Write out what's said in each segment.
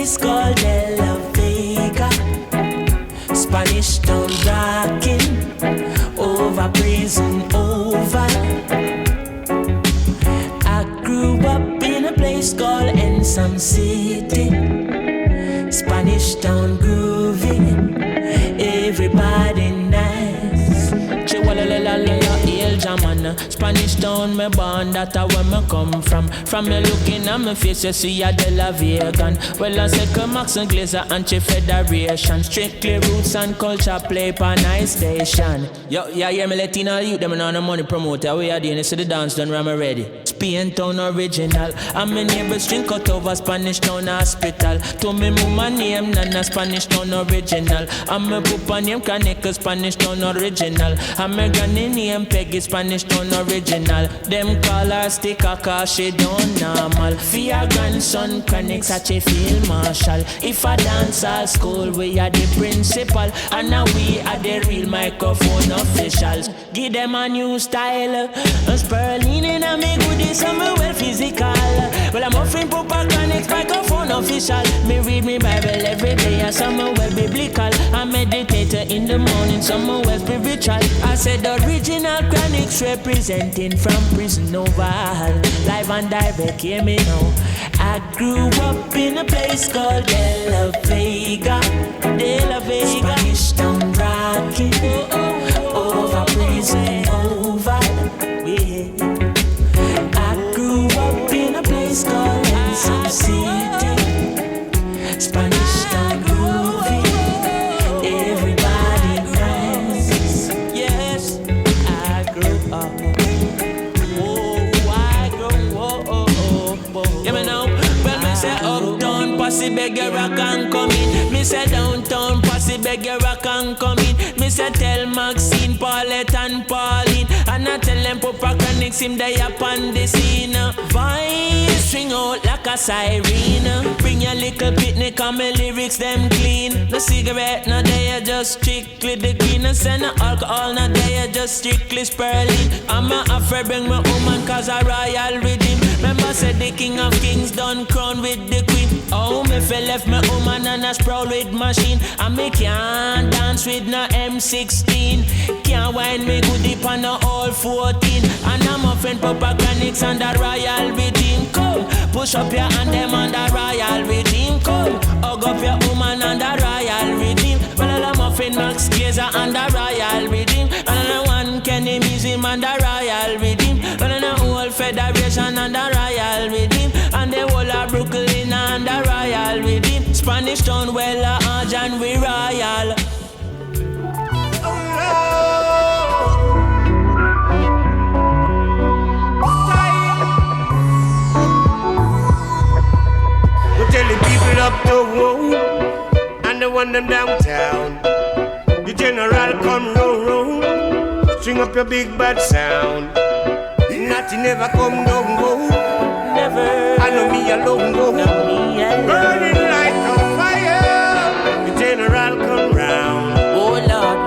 place called De La Vega. Spanish town rocking, over prison over. I grew up in a place called Ensom City. Spanish town groovy, everybody nice. Spanish town, me born, that's where me come from. From me looking at me face, you see a De La Vegan. Well, I say Chronixx and Glazer Anti-Federation. Strictly roots and culture play per nice station. Yo, yeah, hear me letting all you them on the money promoter. We are doing this to the dance done, I'm ready. Spain town original. And my neighbors drink out over Spanish town hospital. To me mama name Nana Spanish town original. And my papa name Chronixx Spanish town original. And my granny name Peggy Spanish town original. Them call her sticker cause she don't normal. For your grandson Chronixx such a field marshal. If I dance at school we are the principal. And now we are the real microphone officials. Give them a new style. Sperling in a me goodies somewhere well physical. Well I'm offering Papa Chronixx microphone official. Me read me Bible every day and somewhere well biblical. I meditate in the morning somewhere well spiritual. I said original Chronixx representing from prison Oval. Live and direct, hear me now. I grew up in a place called De La Vega. De La Vega. Spanish town rocking, over prison over. Yeah. I grew up in a place called Ensom City. Spanish town groovy, everybody nice. Yes, I grew up. Uptown posse beg your rock and come in. Me say downtown posse beg your rock and come in. Me say tell Maxine, Paulette and Pauline. And I tell them Papa Chronixx him they up on the scene. Voice string out like a siren. Bring your little picnic and my lyrics them clean. No cigarette, no they are just strictly the green. No send no alcohol, no they are just strictly spurling. I'm a afraid bring my woman cause a royal rhythm. Remember said the king of kings done crown with the queen. Oh, me fell left my woman and a sprawl with machine. And me can't dance with no M16. Can't wind me good deep on no all 14. And I'm a friend Papa Chronixx and the royal regime. Come, push up your hand them on the royal regime. Come, hug up your woman on the royal regime. Well, I'm a friend Max Glazer and the royal regime. And I'm one Kenny Museum and the royal regime. Well, I'm the whole federation and the royal regime. And the whole of Brooklyn and the royal regime. Spanish town, well, Ange and we royal. Tell the people up the road and the one them downtown. The general come round, string up your big bad sound. Nothing never come down go. Never. I know me alone go. Burning like a fire. The general come round. Oh Lord,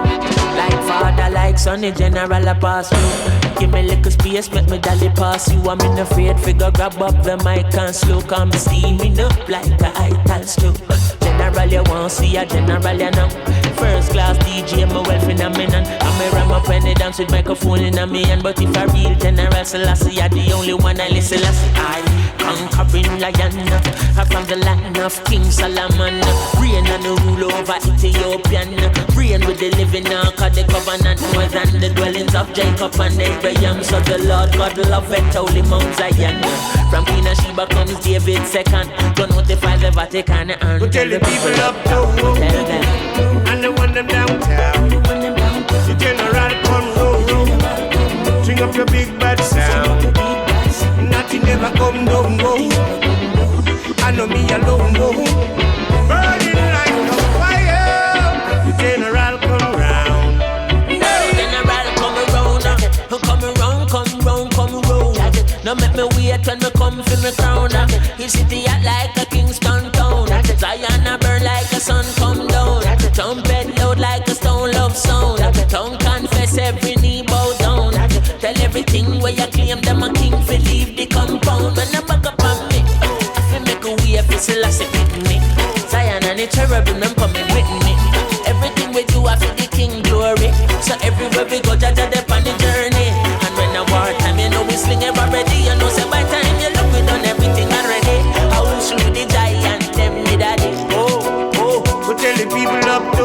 like father, like son, the general a pass through. Give me little space, make me dolly pass you. I'm in afraid figure, grab up the mic and slow. Come steaming up like a ital stew. General you want see a general you know. First class DJ, my well phenomenon. I'm a ram up when they dance with microphone in a me. But if a real general Selassie, you're the only one I listen. I conquering lion, I'm from the land of King Solomon. Reign and rule over Ethiopian. Reign with the living now, cause the covenant more than the dwellings of Jacob and Abraham. So the Lord God love it, holy Mount Zion. From Queen of Sheba comes David second. Don't notify the Vatican and we'll tell the people up the road and the one them downtown. The general come road, string up your big bad sound. Nothing never come down go. I know me alone go. Burning like a fire. The general come round. General come around, come round. Now make me wait when me come for me crown. His city act like a Kingston town. Zion a burn like a sun come down. Trumpet loud like a stone love sound. Tongue confess every knee bow down. Tell everything where you claim them a king for leave the compound. When I back up on me, if you make a way, if you still a sit with me. the cherubim them coming with me. Everything we do I feel the King glory. So everywhere we go, Jaja them on the journey. And when the war time, you know we sling it already. You know say by time you look we done everything already. How should the giant them me daddy? We tell the people up to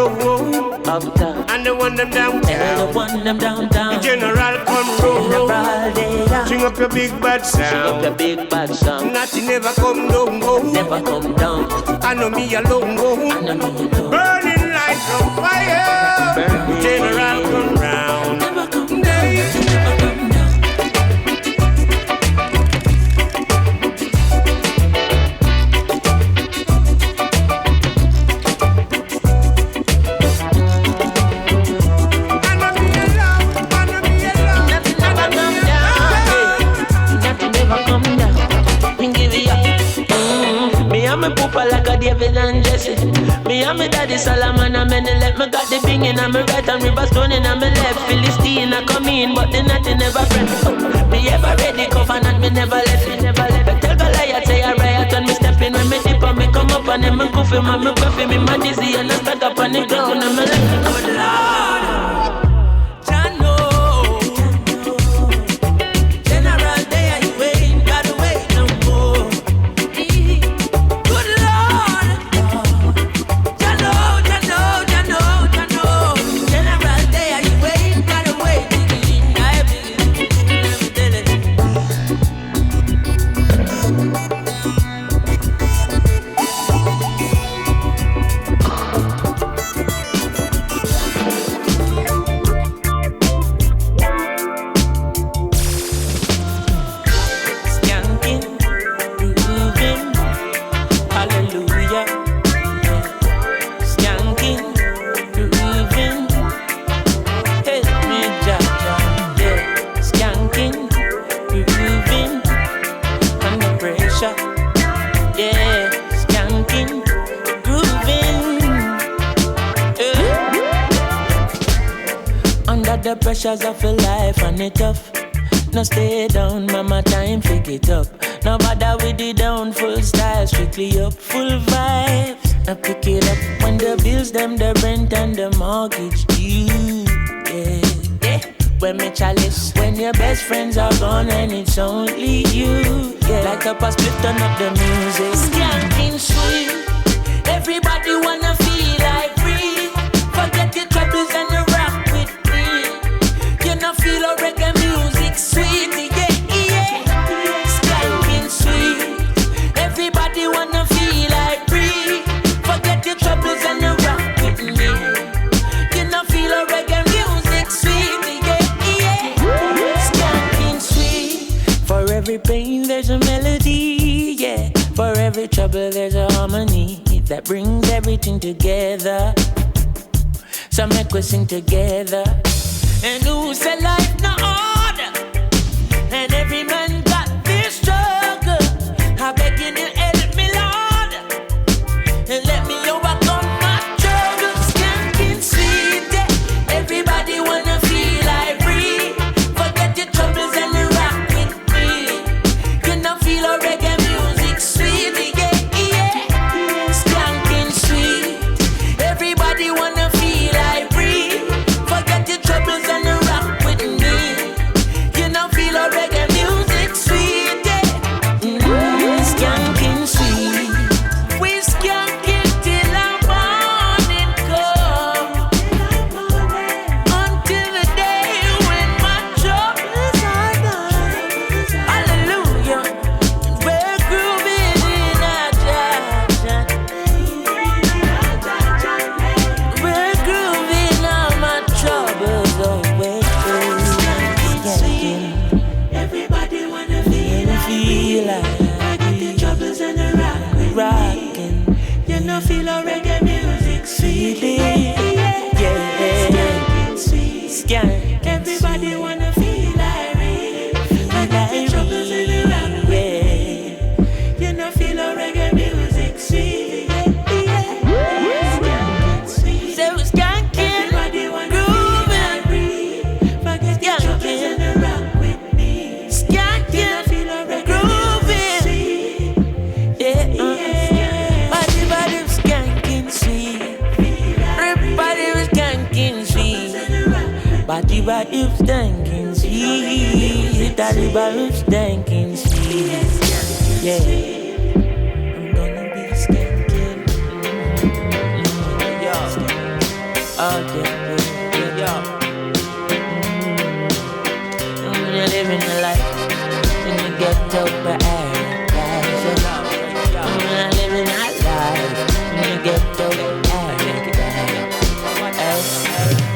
and the one them downtown. And the one them downtown. The general come roll. String up your big bad sound. Nothing never come down, go. Never come down. I know me alone, go. Burning like a fire. The general come round. Never come down. Me pooper like a David and Jesse. Me and me daddy Solomon and many let me got the bing in and me right and river stone in and me left. Philistine I come in but the nothing never friend. Me ever ready covenant me never left. But tell Goliath say I riot and me step in when me dip and me come up and then me goofy and me gruffy me my dizzy and I stack up on the ground and me left. Good Lord. The pressures of a life and it tough. No stay down, mama time pick it up. No bother with the down, full style, strictly up, full vibes. I pick it up when the bills, them, the rent and the mortgage due. Yeah. When me chalice, when your best friends are gone and it's only you. Yeah. Like up a split, turn up the music. Skanking sweet. Everybody wanna feel like free. Forget your troubles and the rock with me. You know feel a reggae music sweet, yeah. Skanking sweet. Everybody wanna feel like free. Forget your troubles and the rock with me. You know feel a reggae music sweet, yeah. Skanking sweet. For every pain there's a melody, yeah. For every trouble there's a harmony that brings everything together. So make we sing together. And who said life no order? And every man got this struggle. I beg you to help me, Lord, and let me overcome my troubles. Skanking sweet, yeah. Everybody wanna feel like free. Forget your troubles and rock with me. You know feel a reggae music sweet, yeah. Skanking sweet. Everybody wanna feel like free. Forget your troubles and rock with me. You know feel a reggae music sweet, yeah. Skanking sweet. We skank it till our morning come. Until the day when my troubles are gone. Hallelujah. We're grooving in our Jah. We're grooving all my troubles away. Skanking. Everybody wanna feel like forget the troubles and the rock with rockin'. You know feel a reggae music sweetly, yeah. Skank. Everybody wanna feel like real. Forget the troubles and the rock with me. You know feel a reggae music sweet, yeah. Skanking sweet. So skanking. Everybody wanna feel like real. Forget the troubles and the rock with me. Skanking. Feel a reggae music sweet, yeah. Body skanking Body by if thanking sweet, daddy by if thanking sweet. Yeah, I'm gonna be skanking. Yo, okay, yo. I'm gonna living a life in the ghetto paradise. I'm gonna living a life in the ghetto paradise.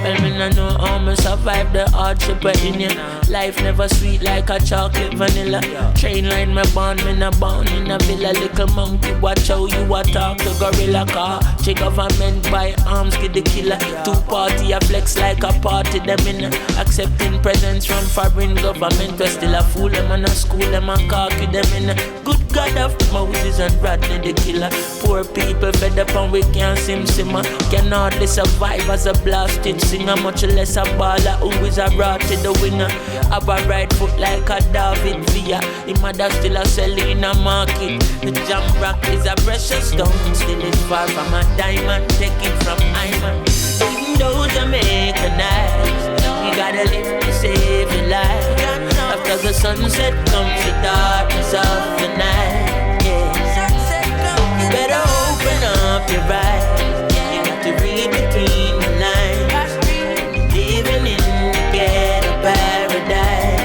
Well, me no know how me survive the hardship in you. Life never sweet like a chocolate vanilla. Train line me born, me no born in a villa. Little monkey, watch how you a talk to gorilla car. Check government by arms, get the killer. Two party a flex like a party, them in accepting presents from foreign government. We still a fool them and a school them and cocky them in. Good God of Moses and Rodney the killer. Poor people fed up and we can't simmer. Can hardly survive as a blasted singer, much less a baller who is a brought to the winger. Have a right foot like a David Villa. The mother still a sell in a market. The jam rock is a precious stone, still is far from a diamond. Take it from Iman. Even though Jamaica nights, you gotta live to save your life. After the sunset comes the darkness of the night. Yeah. You better open up your eyes. You got to read between the lines. Living in the ghetto paradise.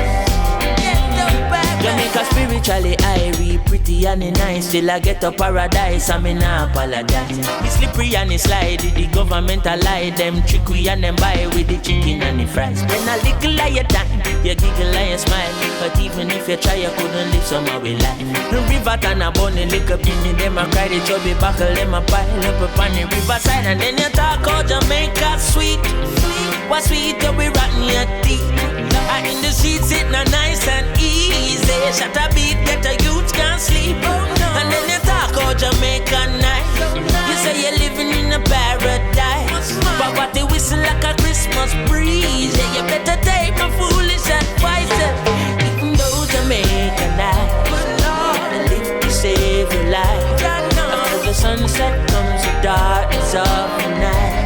Jamaica spiritually irie, pretty and nice. Still I get a paradise, I mean I apologize. It's slippery and it's slidey, the government a lie. Them trick we and them buy with the chicken and the fries. When a little lie you time, you giggle and you smile. But even if you try, you couldn't live somehow with life. The river and a bunny lick up in them a cry. The chubby buckle, them a pile up upon the riverside. And then you talk about Jamaica sweet. What sweet that we rotten your teeth. And in the streets it not nice and easy. Shut a beat that the youth can't sleep. And then you talk about Jamaica nice. You say you're living in a paradise. But what they whistle like a Christmas breeze. Yeah, you better take my foolish advice. Even though Jamaica nice, gotta live to save your life. After the sunset comes the darkness of the night.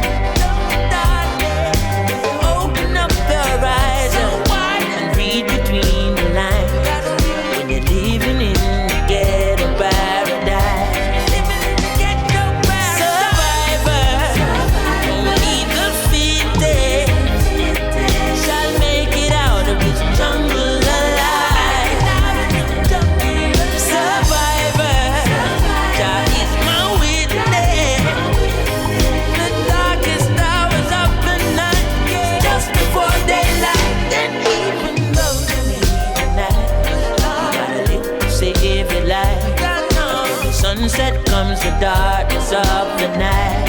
Sunset comes the darkness of the night.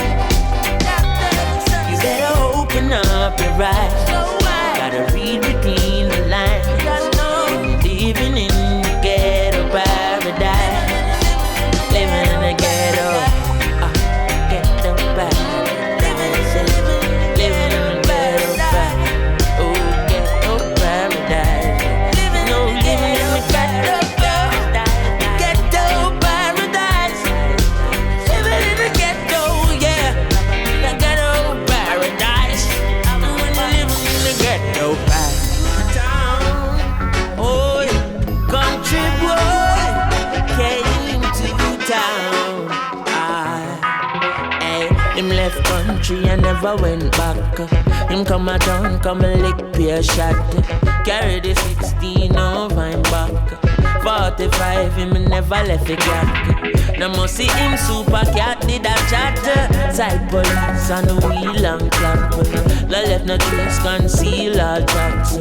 You better open up your eyes. Gotta read between the lines. Living in the ghetto paradise. Living in the ghetto, ghetto paradise. Living in the ghetto paradise. Oh, ghetto paradise. No, living in the ghetto paradise. Him left country and never went back. Him come a town, come a lick, pay a shot. Carry the 16 over him back. 45, him never left a crack. Now must see him super cat did a chat. Side police on the wheel and clap. No left no trace, conceal all tracks.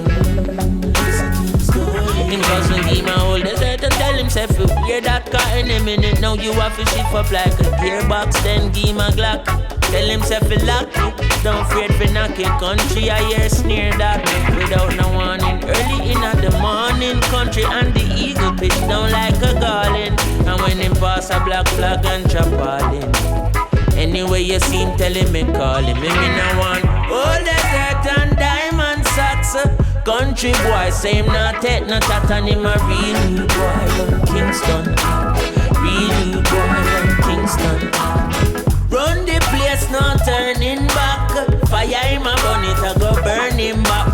Him cousin give my old desert and tell himself to wear that car in a minute. Now you have to shift up like a gearbox, then give my Glock. Tell himself to lock it, don't afraid for knocking. Country I hear sneer that without no warning. Early in the morning, country and the eagle pitch down like a garland. And when him pass a black flag and drop all in. Anyway you see him, tell him me call him. Me no want all that and diamond socks. Country boy say him not take no tat and him a real boy from Kingston. Real boy from Kingston. Run the place, not turning back. Fire him a burn it, I go burn him back.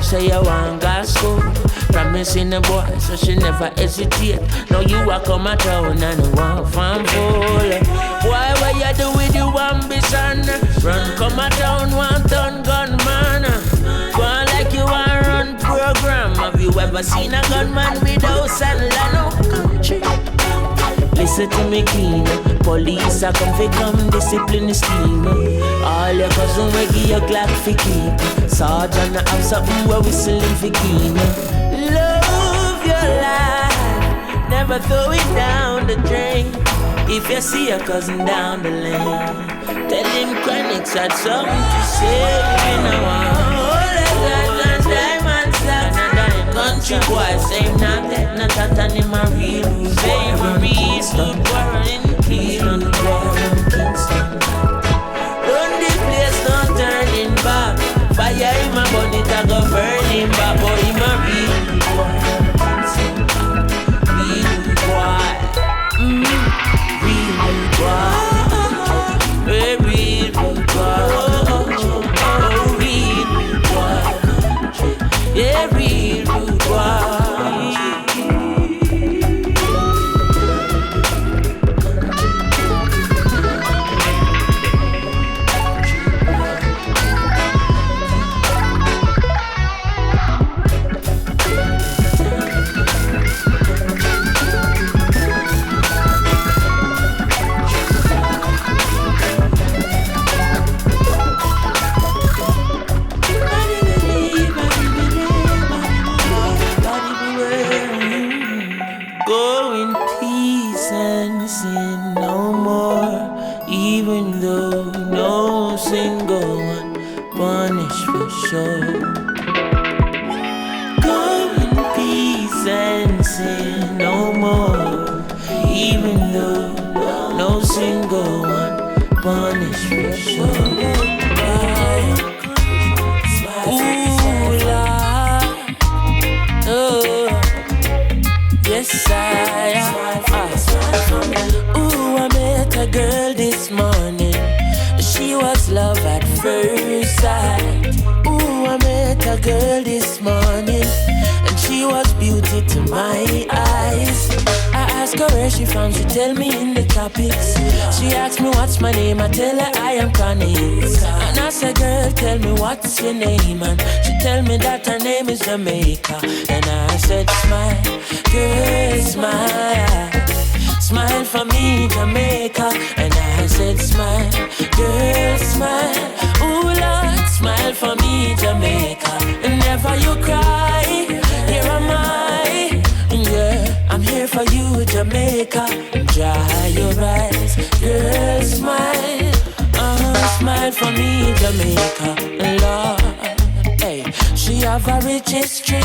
say you want go school. Promising the boy, so she never hesitate. Now you a come a town and want farm full. Why what you do with your ambition? Run come a town, want done gunman. Go on like you want run program. Have you ever seen a gunman without saddle? No country. Listen to me clean. Police a come fi come discipline the scheme. All your cousin we give you Glock fi keep. Sergeant a have something we whistling fi keen. Love your life, never throw it down the drain. If you see your cousin down the lane, tell him Chronixx had something to say. You know all the guns and diamonds that country boy same not that, not that anymore real. Favorite stood quarreling kill on the ground in Kingston. Run the place, not turning back. Fire in my bonnet, I go burning back. But him a real boy, real boy, real boy, real boy, yeah, real boy. She tell me in the topics. She asked me what's my name, I tell her I am Chronixx. And I said, girl, tell me what's your name. And she tell me that her name is Jamaica. And I said, smile, girl, smile. Smile for me, Jamaica. And I said, smile, girl, smile. Ooh, Lord, smile for me, Jamaica. And never you cry, here am I. Yeah, I'm here for you, Jamaica. Dry your eyes, girl, smile. Smile for me, Jamaica. Lord, hey, she have a rich history.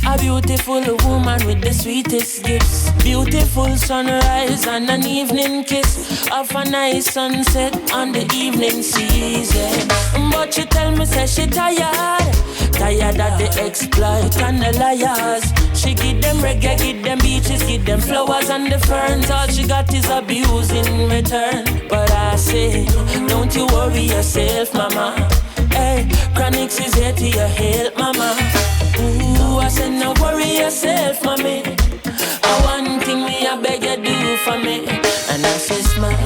A beautiful woman with the sweetest gifts. Beautiful sunrise and an evening kiss of a nice sunset on the evening season. But she tell me, say she tired. Tired of the exploit and the liars. She give them reggae, give them beaches, give them flowers and the ferns. All she got is abuse in return. But I say, don't you worry yourself, mama. Hey, Chronixx is here to your help, mama. Ooh, I said, no worry yourself, mommy. One thing me, I beg you do for me. And I said, smile,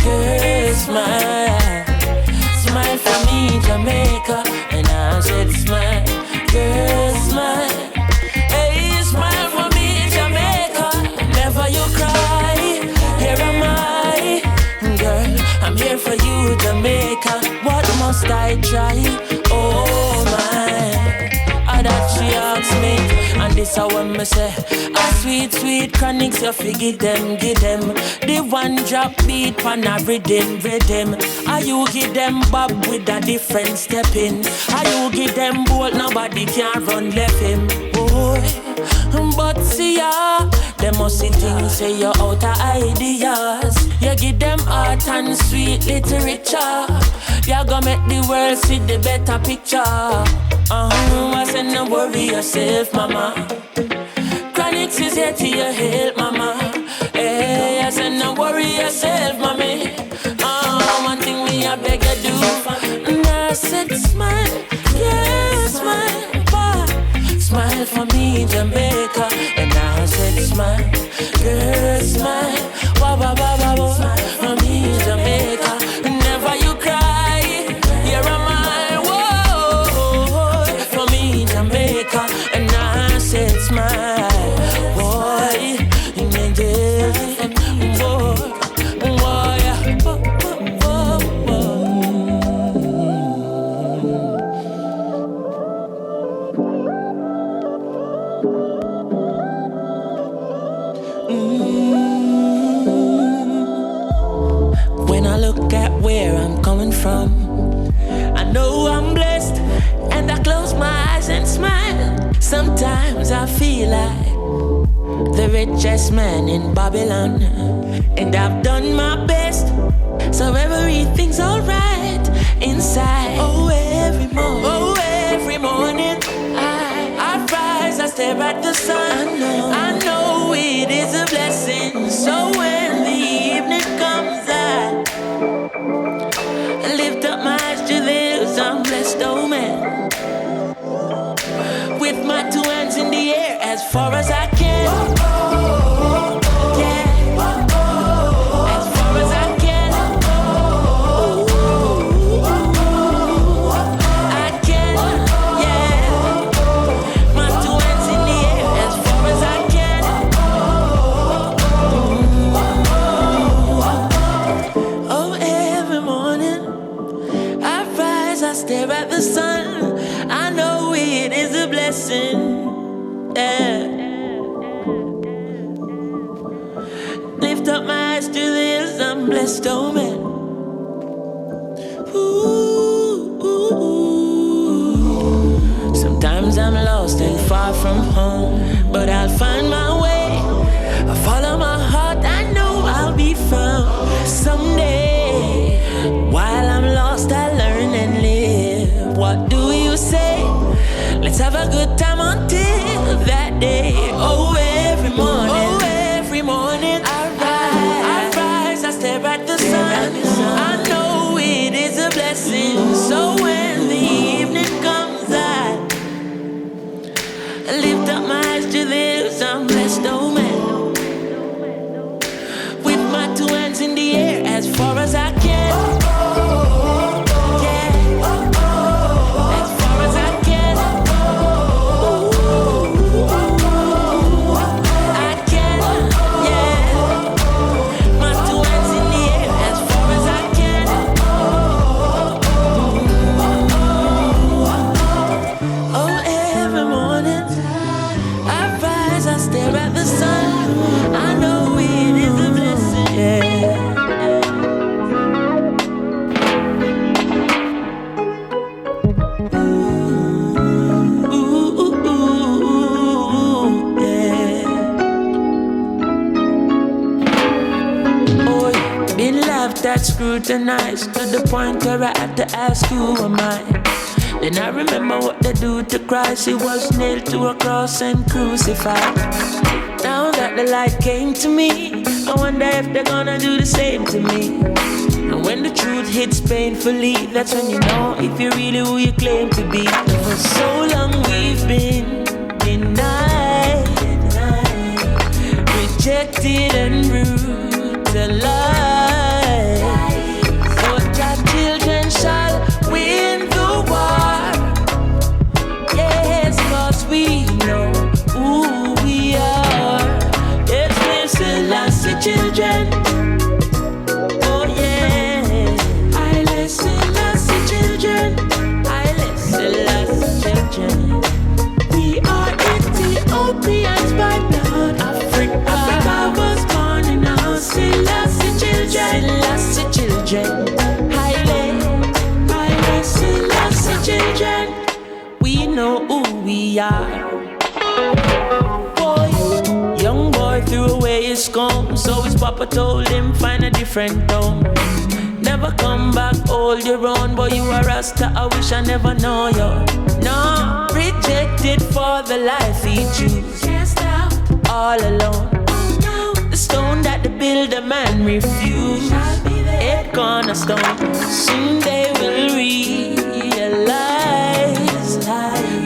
girl, smile. Smile for me, Jamaica. And I said, smile, girl, smile. Hey, smile for me, Jamaica. Never you cry, here am I. Girl, I'm here for you, Jamaica. What must I try? Oh my, that she asks me. And this I want me say, a sweet, sweet Chronixx, you forgive them, give them. The one drop beat pan a rhythm. Are you give them bob with a different step in? Are you give them bolt, nobody can run left him. Boy, but see ya, them must see things say you're out of ideas. You give them art and sweet literature. You gonna make the world see the better picture. I said no worry yourself, mama. Chronixx is here to your help, mama. Hey, I said no worry yourself, mommy. One thing me I beg you do for me. And I said smile, yeah, smile, boy. for me in Jamaica. And I said, smile, girl, smile. Wah, wah, wah, wah, wah. For me in Jamaica. Never you cry, here am I. Whoa, for me in Jamaica. And I said, smile, boy, in the day. Whoa, whoa, yeah. Whoa, whoa, whoa. When I look at where I'm coming from, I know I'm blessed, and I close my eyes and smile. Sometimes I feel like the richest man in Babylon, and I've done my best, so everything's alright inside. Oh, every morning, I rise, I stare at the sun. I know it is a blessing. So when the evening comes, I lift up my eyes to the hills. I'm blessed, oh man. With my two hands in the air as far as I can. Yeah. As far as I can. I can, yeah. My two hands in the air as far as I can. Oh, every morning I rise, I stare at the sun. I know it is a blessing. Yeah. Lift up my eyes to the hills, I'm blessed, oh man. Ooh. Sometimes I'm lost and far from home, but I'll find my way. I follow my heart, I know I'll be found someday. While I'm lost, I learn and live. What do you say? Let's have a good time until that day. Oh, every morning I rise, I stare at the sun. I know it is a blessing. So when the evening comes, I lift up my eyes to the hills. I'm blessed, oh man. With my two hands in the air as far as I can. That scrutinized to the point where I had to ask, who am I? Then I remember what they do to Christ. He was nailed to a cross and crucified. Now that the light came to me, I wonder if they're gonna do the same to me. And when the truth hits painfully, that's when you know if you're really who you claim to be. For so long we've been denied, rejected and brutalized. Children shall win the war. Yes, cause we know who we are. Yes, we're Selassie children. Oh yeah, I Selassie children. I Selassie children. We are Ethiopians by blood. Africa was born in our Selassie children. Selassie children. Children, we know who we are. Boy, young boy threw away his comb, so his papa told him find a different home. Never come back, hold your own. Boy, you a Rasta, I wish I never know you. No, rejected for the life he choose. Cast out, all alone. Oh no, the stone that the builder man refused. It cornerstone, soon they will realize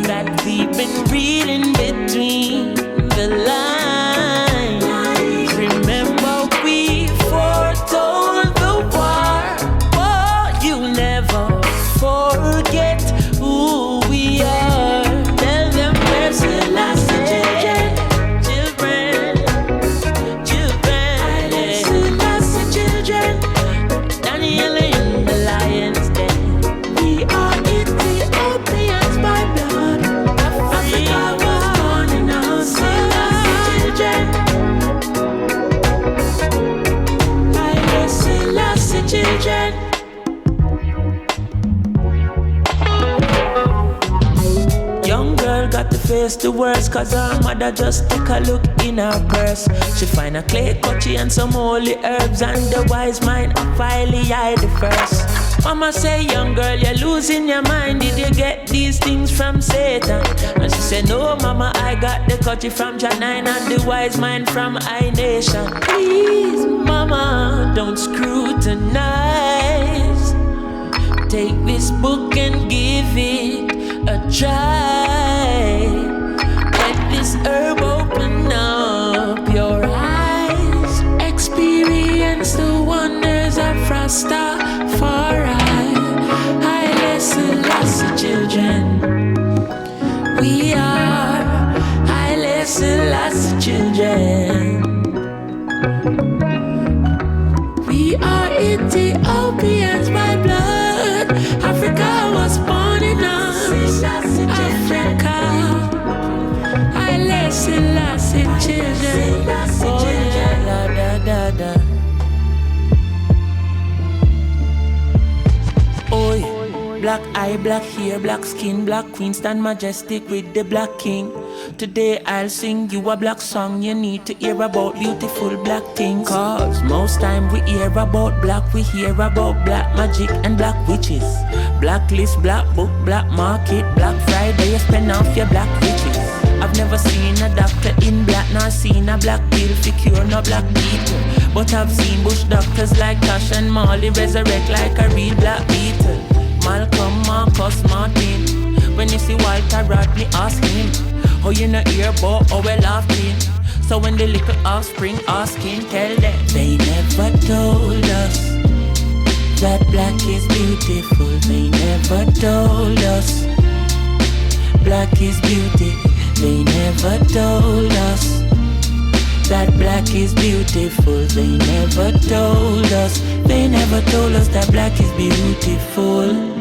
that we've been reading between face the worst, cause her mother just take a look in her purse. She find a clay cutchy and some holy herbs, and the wise mind finally hide the first. Mama say, young girl, you're losing your mind. Did you get these things from Satan? And she said, no, mama, I got the cutchy from Janine and the wise mind from iNation. Please, mama, don't scrutinize. Take this book and give it a try. Let this herb open up your eyes. Experience the wonders of Rastafari. Haile Selassie children. We are Haile Selassie children. We are Ethiopians by blood. Africa was born in us. Africa. Haile Selassie children. Oh yeah, da da da. Oi, black eye, black hair, black skin, black queen, stand majestic with the black king. Today I'll sing you a black song. You need to hear about beautiful black things. Cause most time we hear about black, we hear about black magic and black witches. Blacklist, black book, black market, Black Friday, you spend off your black riches. I've never seen a doctor in black, nor seen a black pill for cure no black people. But I've seen bush doctors like Tash and Marley resurrect like a real black beetle. Malcolm, Marcus, Martin. When you see Walter Rodney, ask him how you not hear about how well laughing. So when the little offspring asking, tell them they never told us that black is beautiful. They never told us black is beauty. They never told us that black is beautiful. They never told us. They never told us that black is beautiful.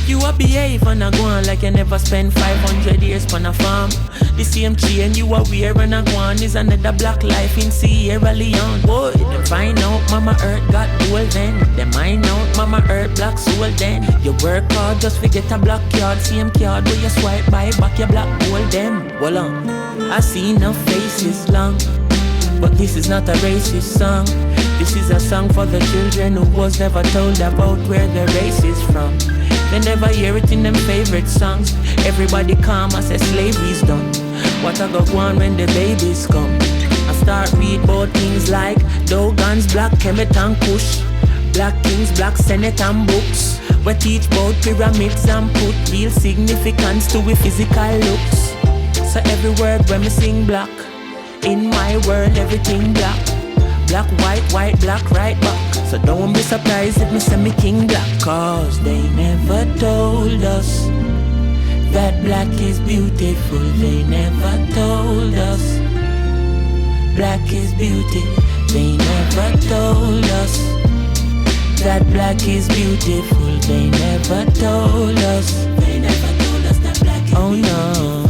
You a behave and a go on like you never spent 500 years on a farm. The same chain you are wear and a go on is another black life in Sierra Leone. Boy, them find out Mama Earth got gold then. Them find out Mama Earth black soul then. You work hard just forget a black card. Same card where you swipe by back your black gold them. Well on, I see no faces long, but this is not a racist song. This is a song for the children who was never told about where their race is from. They never hear it in them favorite songs. Everybody calm as if slavery's done. What I go on when the babies come? I start read about things like Dogons, Black Kemet and Kush, Black Kings, Black Senate and books. We teach about pyramids and put real significance to we physical looks. So every word when me sing black, in my world everything black. Black, white, white, black, right back. So don't be surprised if me say me king black. Cause they never told us that black is beautiful. They never told us black is beauty. They never told us that black is beautiful. They never told us. They never told us that black is beautiful. Oh no.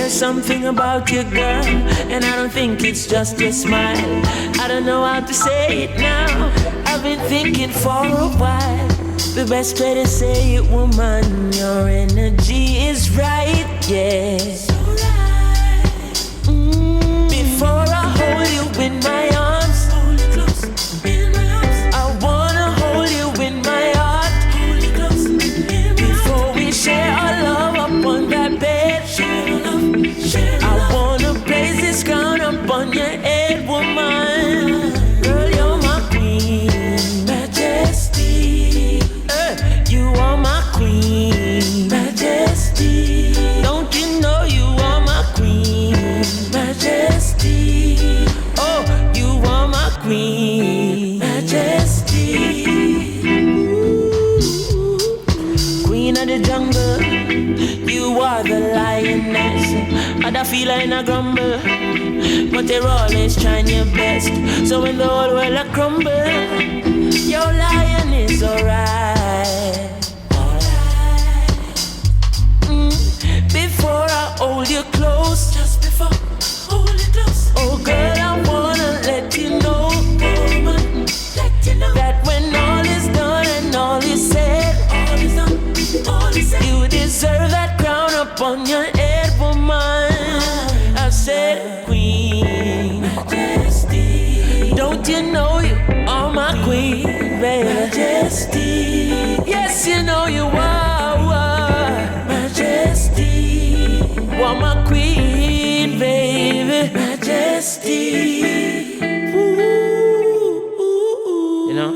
Something about you, girl, and I don't think it's just your smile. I don't know how to say it now. I've been thinking for a while. The best way to say it, woman, your energy is right, yeah. So right. Before I hold you in my arms, hold you close in my arms. I wanna hold you in my heart, hold you close in my before we share our love upon that bed. I wanna place this crown upon your head, woman. Girl, you're my queen, majesty. You are my queen, majesty. Don't you know you are my the jungle. You are the lioness. Other feel in a grumble, but you're always trying your best. So when the whole world a crumble, your lion is alright. Before I hold you close, just before I hold you close. Oh girl, I wanna let you know, woman, let you know that when all is done and all is said, all is done, all is said, you deserve that crown upon your head, woman. I said, Queen Majesty. Don't you know you are my queen, baby? Majesty. Yes, you know you are Majesty. You are my queen, baby. Majesty. You know?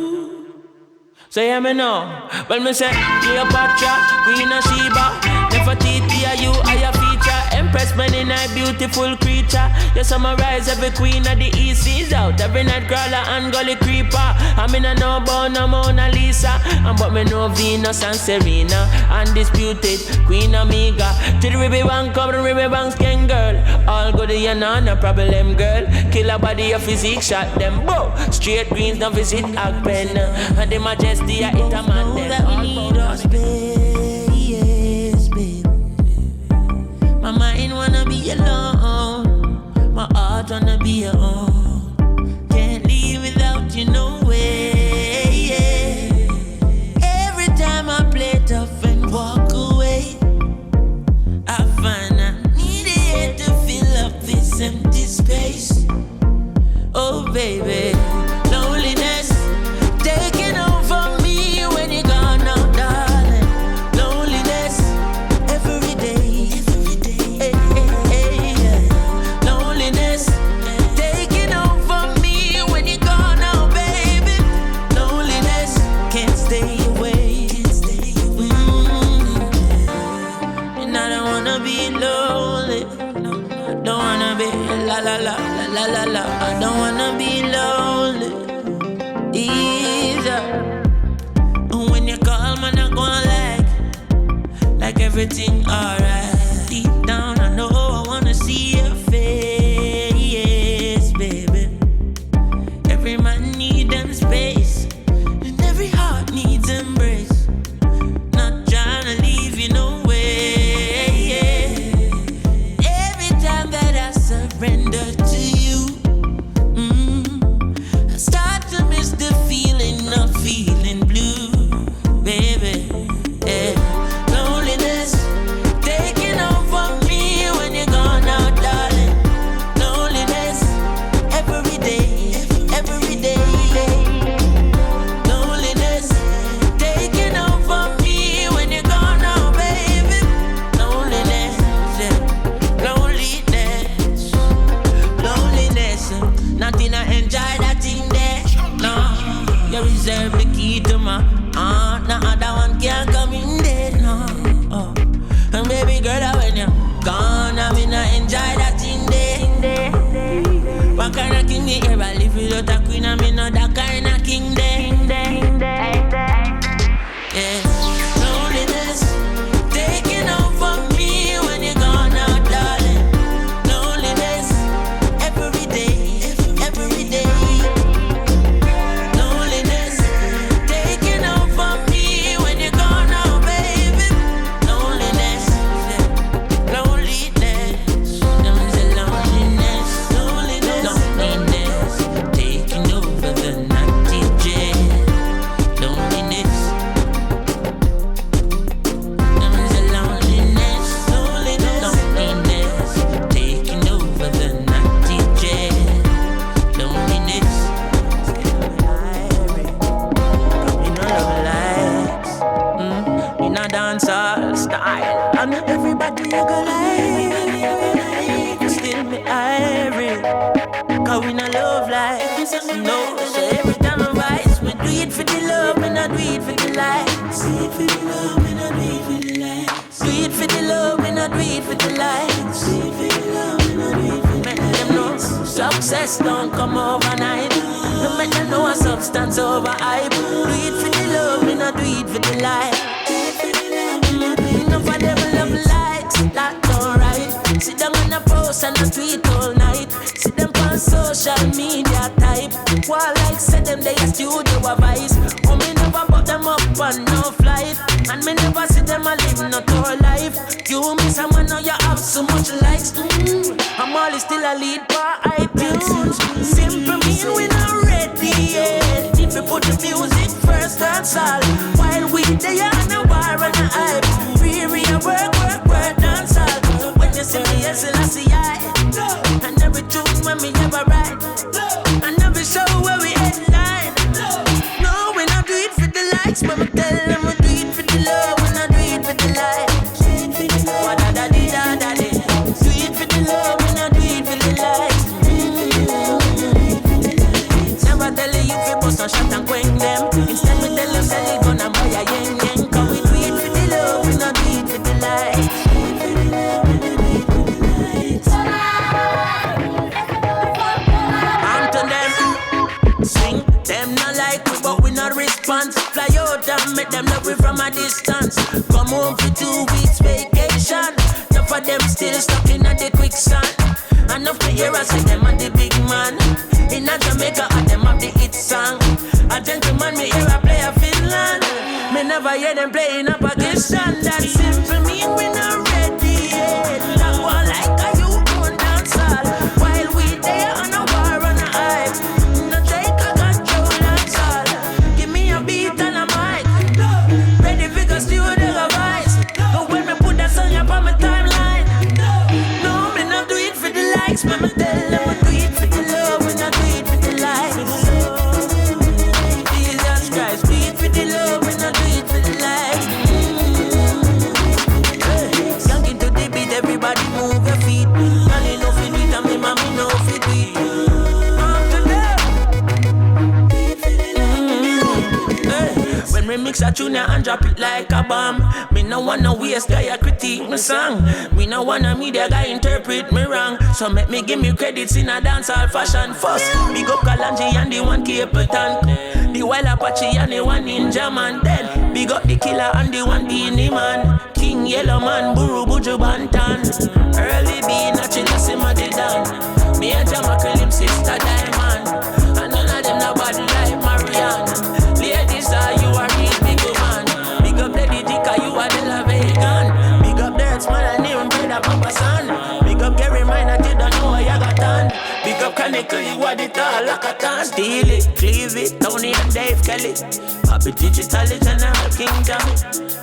So hear me now. Well, me say Cleopatra, Queen of Sheba. Nefertiti, are you are your feature. Empress man in a beautiful creature. You summarize every queen of the east seas out. Every night crawler and gully creeper. I mean I know about no Mona Lisa. And but me know Venus and Serena. Undisputed Queen Amiga. To the Ribby Bank, come the Ribby Bank's gang girl. All good you know, no problem girl. Kill a body of physique, shot them. Whoa. Straight greens, no visit Agpen. And the Majesty, I hit a man them. That we need us, baby. My mind wanna be alone. My heart wanna be your own. Can't live without you, no way. Every time I play tough and walk away, I find I need it to fill up this empty space. Oh baby, loneliness taking over me when you're gone now, darling. Loneliness every day. Hey, hey, hey, yeah. Loneliness taking over me when you're gone now, baby. Loneliness can't stay away. And I don't wanna be lonely. Don't wanna be la la la la la la. I don't wanna be lonely either. When you call, man, I go like everything alright. Deep down, I know I wanna see your face, baby. Every man needs them space, and every heart needs embrace. Not trying to leave you no way. Every time that I surrender to you, I start to miss the feeling of feeling blue, baby. Yeah. Loneliness taking over me when you're gone out, darling. Loneliness every day, every day. Loneliness taking over me when you're gone out, baby. Loneliness, yeah. Loneliness, nothing I enjoy that thing there. No, you reserve the key to my heart. No other one can come in there. No, oh. And baby girl, when you're gone, I mean I enjoy that thing there. What kind of king they ever live without a queen? I mean not that kind of king there. Yeah. Loneliness taking over me when you're gone out, darling. Loneliness every day, every day. Loneliness taking over me when you're gone out, baby. Loneliness, yeah. Loneliness, there's a loneliness, loneliness taking over the night jail. Loneliness, there's a loneliness, loneliness taking over the night jail. Loneliness, in a love lights, in a dancehall style, and everybody you go like, still me irate, 'cause we not love like this, no. So every time I rise, we do it for the love, we not do it for the lights. Do it for the love, we not do it for the lights. Do it for the love, we not do it for the lights. Do it for the love, we not do it for the lights. Make them know success don't come overnight. No make them know a substance over hype. Do it for the love, we not do it for the light. Do it for the love, we not house and I tweet all night. See them on social media type. While like say them they a studio a vice. Oh, me never put them up on no flight. And me never see them a live no tour life. You miss someone now you have so much likes. I'm always still a lead by iTunes. Simple mean we not ready yet. If we put the music first, that's all. While we they on a bar and a hype. Free work, dance all. When you see me, yes, I see I. And every tune when me ever write. And every show where we headline. No, we not do it for the likes, but me tell them we do it for the love. We not do it for the likes. What da di da da di. Do it for the love, we not do it for the likes. Never tell you if you bust a shot and quench them. Instead me tell them sell it gonna buy a yen yen. Cause we do it for the love, we not do it for the likes. Swing, them not like we, but we not response. Fly out and make them love we from a distance. Come home for 2 weeks vacation. Enough of them still stuck in the quicksand. Enough to hear us say them are the big man. In a Jamaica, and them have the hit song. A gentleman, me hear a play a Finland. Me never hear them playing a Pakistan. That simple mean we not ready yet. That one like a you own dance hall. While we there on a war on a hype. Ready for the studio vice. But when me put that song up on my timeline, no, me not do it for the likes. Me tell them we do it for the love. We not do it for the likes. Jesus Christ, do it for the love. We not do it for the likes. Skank into the beat, everybody move your feet. Girl, know fi do it, and me mommy know fi do it. When we mix a tune and drop it like a bomb. Me no wanna waste guy critique my song. Me no wanna media guy interpret me wrong. So make me give me credits in a dancehall fashion first. Big up Kalanji and the one Capleton. The Wild Apache and the one Ninja Man dead. Big up the Killer and the one Beanie Man. King Yellow Man, Buru Buju Bantan. Early B, Nachila Simadi Dan. Me and Jamaica him sister Diamond. And none of them no body like Marianne. Ladies, you are real big man. Big up Lady Dika, you are the La Vegan. Big up Dirts, man, and even Brother Papa San. Big up Gary Miner, you don't know what you got done. Big up Chronixx, you are the tall like a tan. Steal it, cleave it, Tony and Dave Kelly. Happy Digital General Kingdom.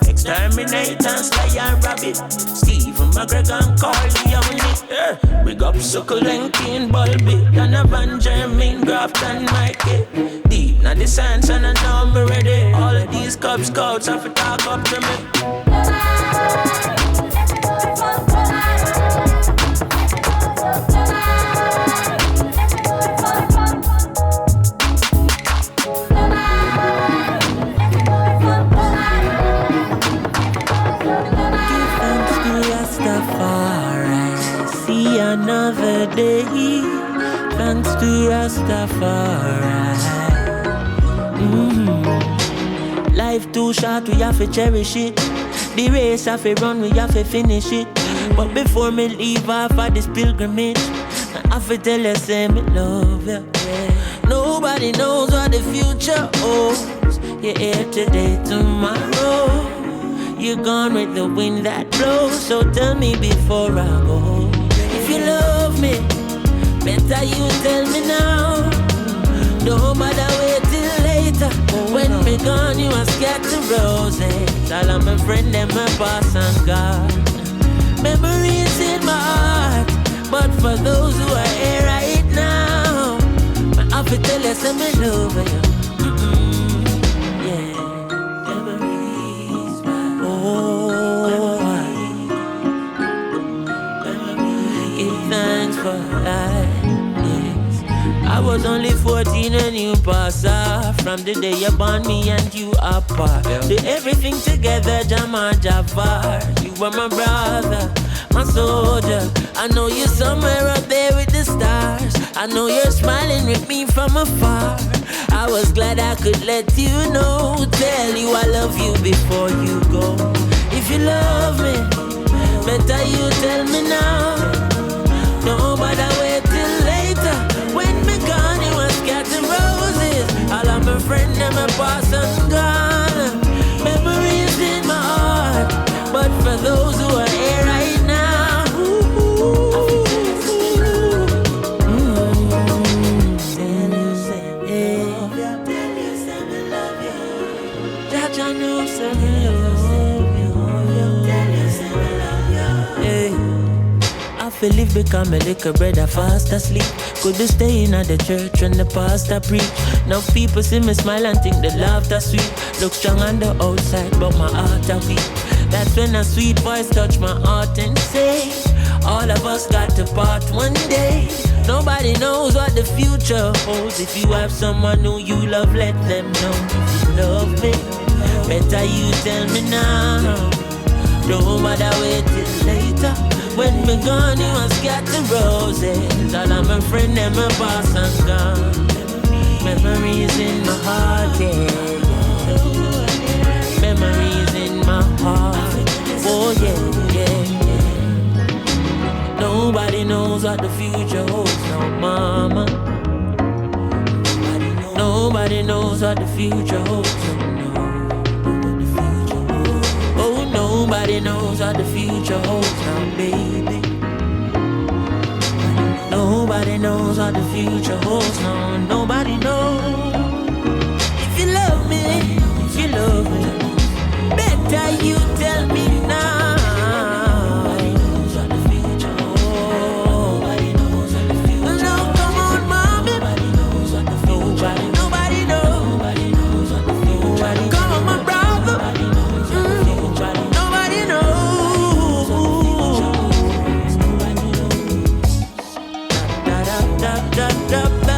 Exterminate and slay and rabbit. Stephen McGregor and Carly on it. Yeah. Big up Succulent, King Bulby. Donovan, Jermaine, Graft and Mikey. Deep now the science and I know I'm ready. All of these Cub Scouts have to talk up to me. See another day, thanks to Rastafari. Life too short, we have to cherish it. The race have to run, we have to finish it. But before me leave off of this pilgrimage, I have to tell you, say me love you. Yeah. Nobody knows what the future holds. You're here today, tomorrow you're gone with the wind that blows. So tell me before I go, if you love me, better you tell me now. Don't bother wait till later. When me gone, you must get the roses. All of my friend, them my boss and God. Memories in my heart, but for those who are here right now, I have to tell you, say me love you. I was only 14 when you passed off. From the day you born me and you apart. Do everything together, Jama Jafar. You were my brother, my soldier. I know you're somewhere up there with the stars. I know you're smiling with me from afar. I was glad I could let you know. Tell you I love you before you go. If you love me, better you tell me now. friend, them a pass and gone. Memories in my heart, but for those who are here right now, Jaja knows I feel live become a little brother fast asleep. Could be staying at the church when the pastor preach. Now people see me smile and think the laughter sweet. Look strong on the outside, but my heart a weak. That's when a sweet voice touch my heart and say, all of us got to part one day. Nobody knows what the future holds. If you have someone who you love, let them know. If you love me, better you tell me now. Don't bother wait till later. When me gone, you must get the roses. All of my friends, them a pass and gone. Memories in my heart, yeah. Memories in my heart, oh yeah. Nobody knows what the future holds, no mama. Nobody knows what the future holds, no. Oh, nobody knows what the future holds now, baby. Nobody knows what the future holds now. Nobody knows. If you love me, better you tell me now. Nobody knows what the future holds. Nobody knows what the future holds. No, come on, mommy. Nobody knows what the future holds. Nobody knows. Nobody knows what the future holds. Come on, my brother. Nobody knows what the future holds. Nobody knows. Nobody knows. Da da da da da da.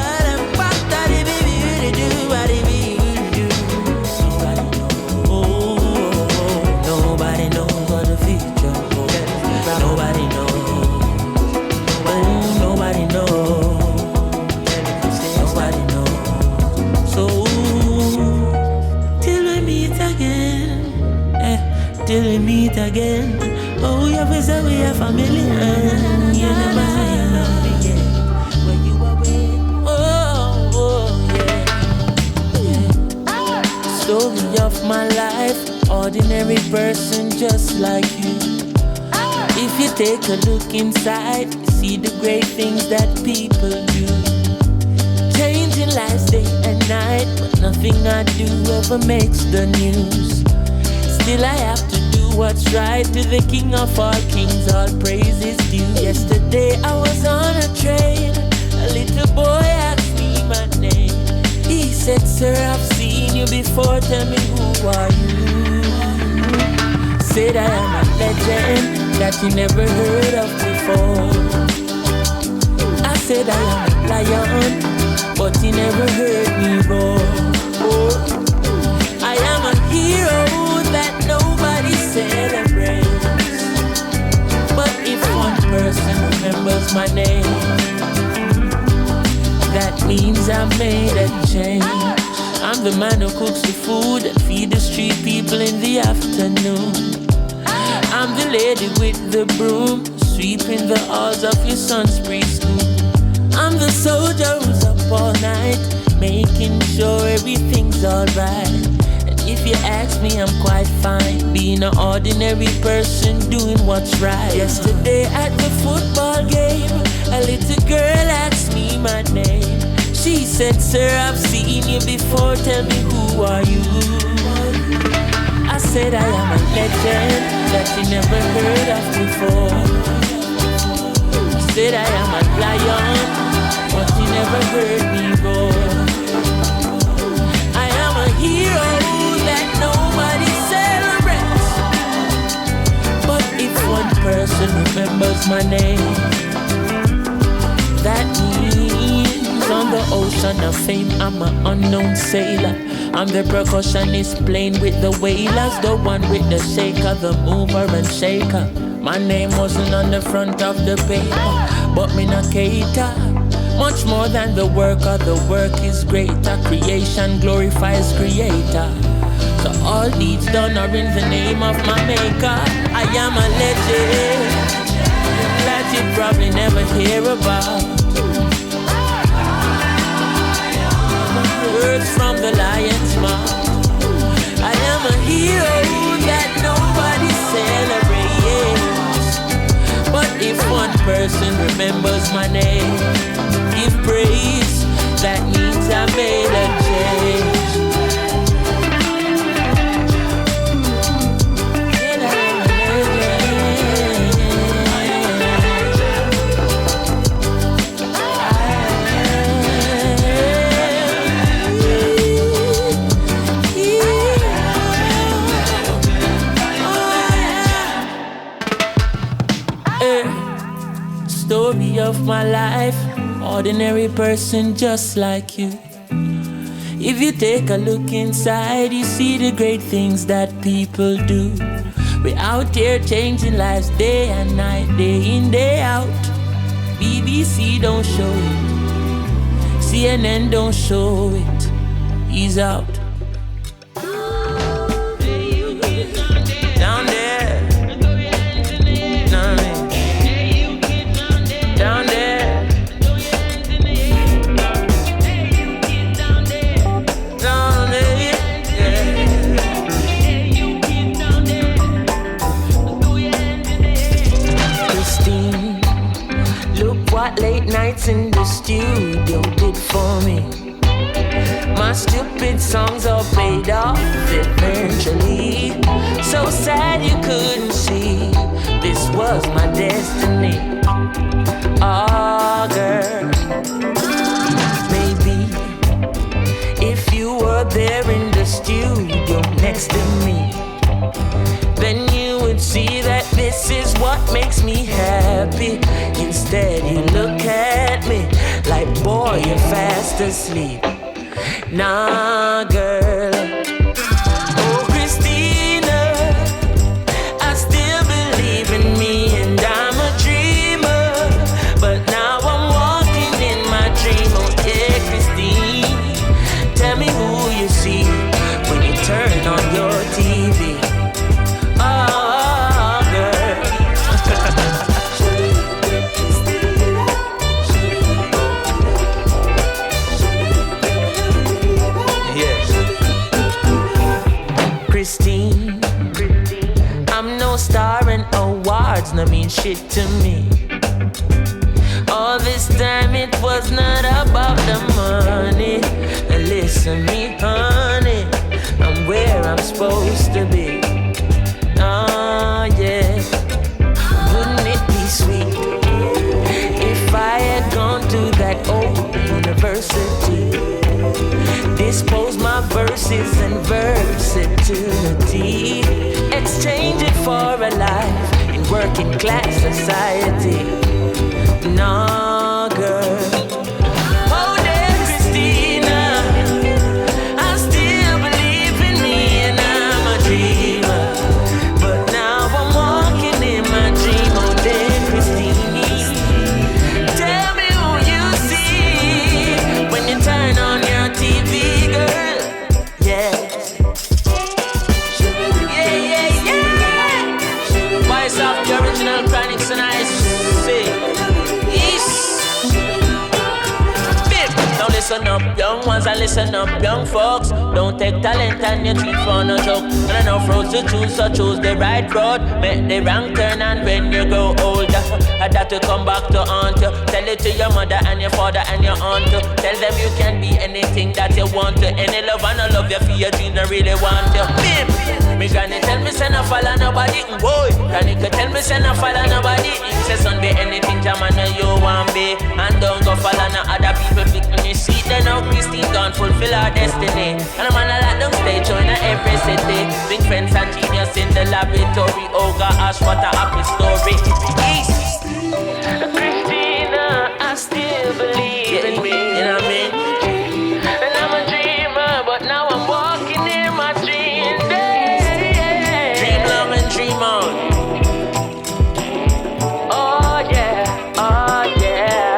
Till we meet again. Oh, you have said we are family. You never say you love me again. When you are away. Oh, yeah. Story of my life. Ordinary person just like you. If you take a look inside, you see the great things that people do. Changing lives day and night, but nothing I do ever makes the news. Still I have to do what's right to the King of all kings, all praise is due. Yesterday I was on a train, a little boy asked me my name. He said, sir, I've seen you before, tell me who are you? Said I am a legend that you never heard of before. I said I am a lion, but you never heard me roar. I am a hero that nobody celebrates. But if one person remembers my name, that means I made a change. I'm the man who cooks the food and feed the street people in the afternoon. I'm the lady with the broom, sweeping the halls of your son's preschool. I'm the soldier who's up all night, making sure everything's alright. If you ask me, I'm quite fine, being an ordinary person doing what's right. Yesterday at the football game, a little girl asked me my name. She said, sir, I've seen you before, tell me who are you? I said I am a legend that you never heard of before. I said I am a lion, but you never heard me roar. I am a hero that nobody celebrates. But if one person remembers my name, that means on the ocean of fame I'm an unknown sailor. I'm the percussionist playing with the wailers, the one with the shaker, the mover and shaker. My name wasn't on the front of the paper, but me not cater. Much more than the worker is greater. Creation glorifies creator. So all deeds done are in the name of my maker. I am a legend that you probably never hear about. words from the lion's mouth. I am a hero that nobody celebrates. But if one person remembers my name, give praise, that means I made a change. Story of my life, ordinary person just like you. If you take a look inside, you see the great things that people do. We're out here changing lives day and night, day in, day out. BBC don't show it, CNN don't show it. He's out. Down there. Down there, down there, Christine, look what late nights in the studio did for me. My stupid songs all paid off eventually. So sad you couldn't see, this was my destiny. Oh, girl, maybe if you were there in the studio next to me, then you would see that this is what makes me happy. Instead, you look at me like, boy, you're fast asleep. Nah, girl. Oh, Christina, I still believe in me and I'm a dreamer. But now I'm walking in my dream. Oh yeah, Christine, tell me who you see when you turn on your TV. Oh, girl. Yes. Christine, I'm no star and awards, no mean shit to me. All this time it was not about the money. Now listen me, honey, I'm where I'm supposed to be. Oh yeah, wouldn't it be sweet if I had gone to that old university, dispose my verses and versatility, exchange it for a life in working class society. No, girl. Oh, dear Christina, I still believe in me and I'm a dreamer. But now I'm walking in my dream. Oh, dear Christina, tell me who you see when you turn on your TV, girl. Yeah. Yeah, yeah, yeah. Voice of the original Chronixx and I say. Listen up, young ones, and listen up, young folks. Don't take talent and your treat for no joke. And enough roads to choose, so choose the right road. Make the wrong turn, and when you grow older, I that to come back to haunt you. Tell it to your mother and your father and your aunt too. Tell them you can be anything that you want to. Any love and I love you for your dreams, I really want you. Me granny tell me say no follow nobody, boy. Granny could tell me say no follow nobody. Say son be anything, Jaman, you want be. And don't go follow no other people, pick me see. Then now Christine gone fulfill our destiny. And a man a lot don't stay join every city. Big friends and genius in the laboratory. Oh gosh, what a happy story. Christina, I still believe in me. You know what I mean? And I'm a dreamer, but now I'm walking in my dream. Dream love and dream on. Oh yeah, oh yeah.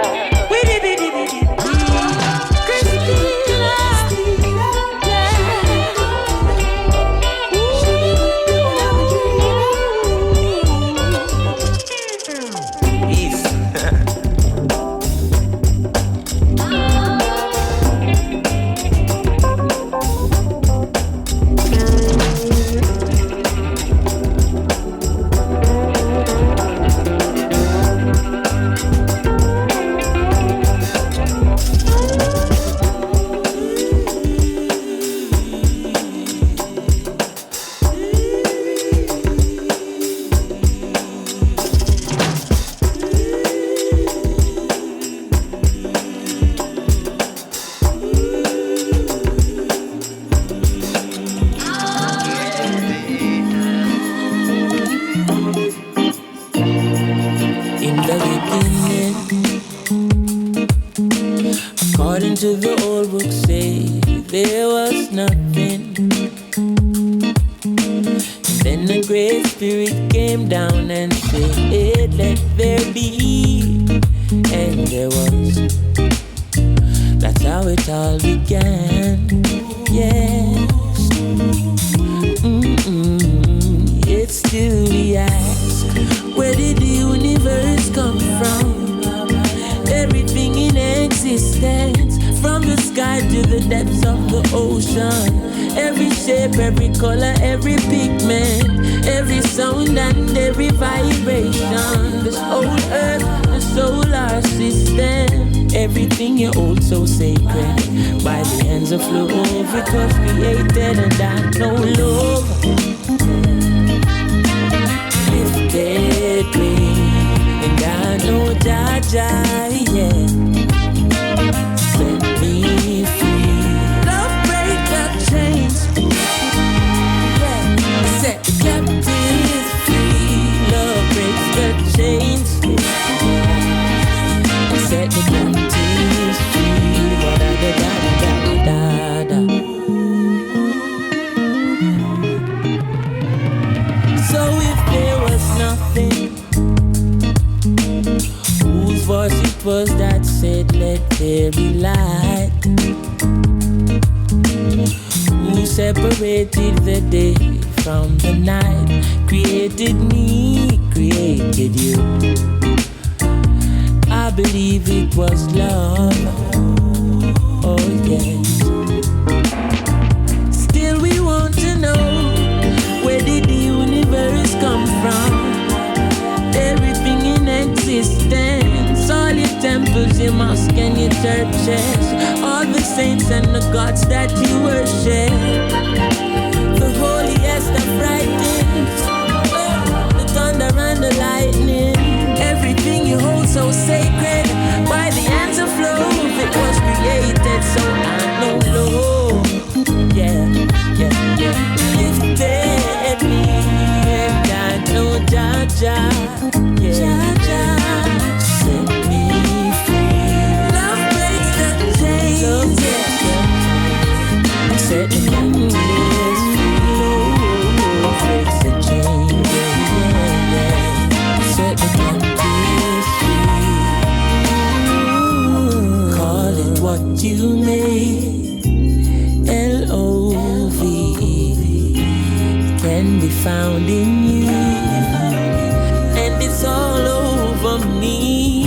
to the old book say there was nothing. Then the Great Spirit came down and said, let there be. And there was. That's how it all began. Yes. Yet still we ask, where did the universe come from? Everything in existence, from the sky to the depths of the ocean. Every shape, every color, every pigment, every sound and every vibration. This whole earth, the solar system, everything you hold so sacred. By the hands of love, it was created and I know love. Lifted me, and I know Jaja, yeah. Set me free. Love break the chains. Yeah. Set the captives free. Love breaks the chains. Set the captives free. Da-da-da-da-da-da-da. So if there was nothing, whose voice it was that said, let there be light? Who separated the day from the night? Created me, created you. I believe it was love. Oh yes. Still we want to know, where did the universe come from? Everything in existence, all your temples, your mosques and your churches, all the saints and the gods that you worship, the holiest of writings, the thunder and the lightning, everything you hold so sacred. By the hands of love, it was created, so I know love. Yeah, yeah, yeah. Lifted me, and I know Jaja, yeah. Jaja, set me free. Love breaks the chains, so set the captives free. Love breaks the chains, yeah, yeah. Set the captives free. Call it what you may. L-O-V-E can be found in you, and it's all over me.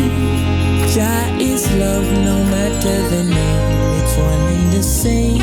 Jah is love, no matter the name, it's one and the same.